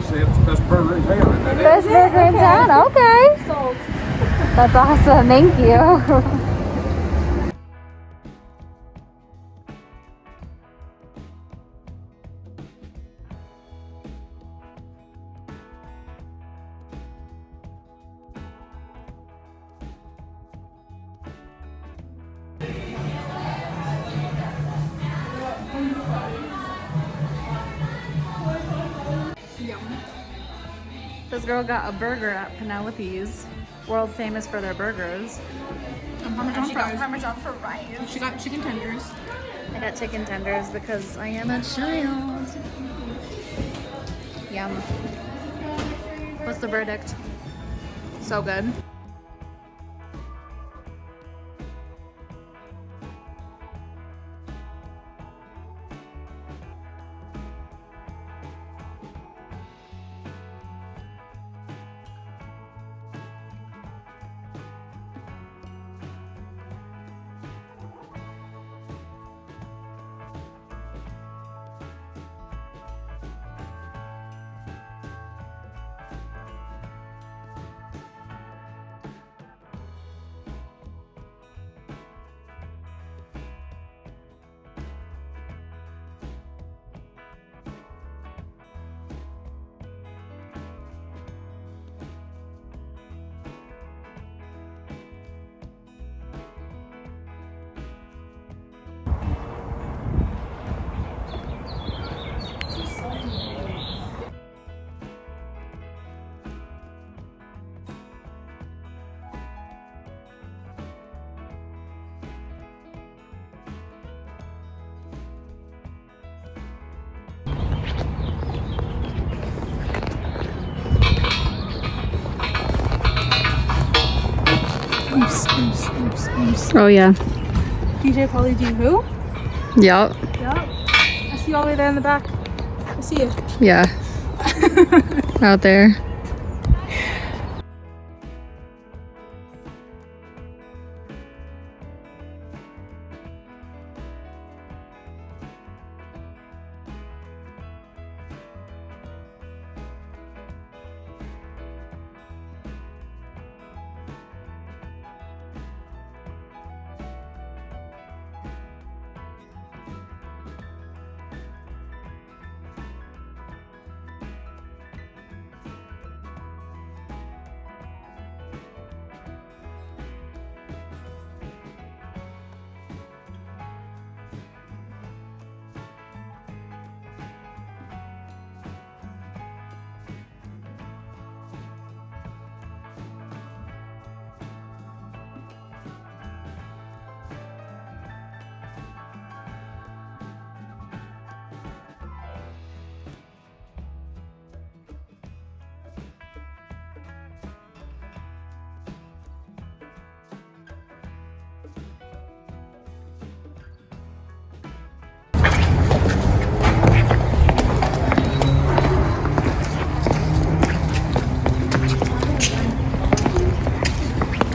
say it's the best burger in town. Best burger in town? Okay. Sold. That's awesome. Thank you. This girl got a burger at Penelope's, world famous for their burgers. And Parmesan fries. Parmesan for rice. She got chicken tenders. I got chicken tenders because I am a child. Yum. What's the verdict? So good. Oh yeah. DJ Polly D who? Yup. Yep. I see you all the way there in the back. I see you. Yeah. Out there.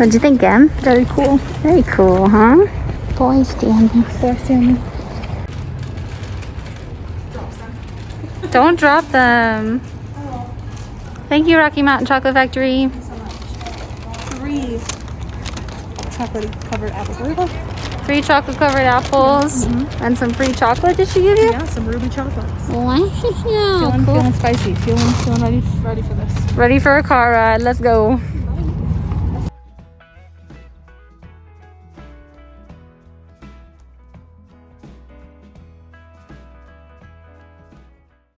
What'd you think, Em? Very cool. Very cool, huh? Boy Stanley. Boy Stanley. Don't drop them. Thank you, Rocky Mountain Chocolate Factory. Thank you so much. 3 chocolate covered apples. What are they called? 3 chocolate covered apples and some free chocolate. Did she give you? Yeah, some ruby chocolates. Wow. Feeling spicy. Feeling ready for this. Ready for a car ride. Let's go.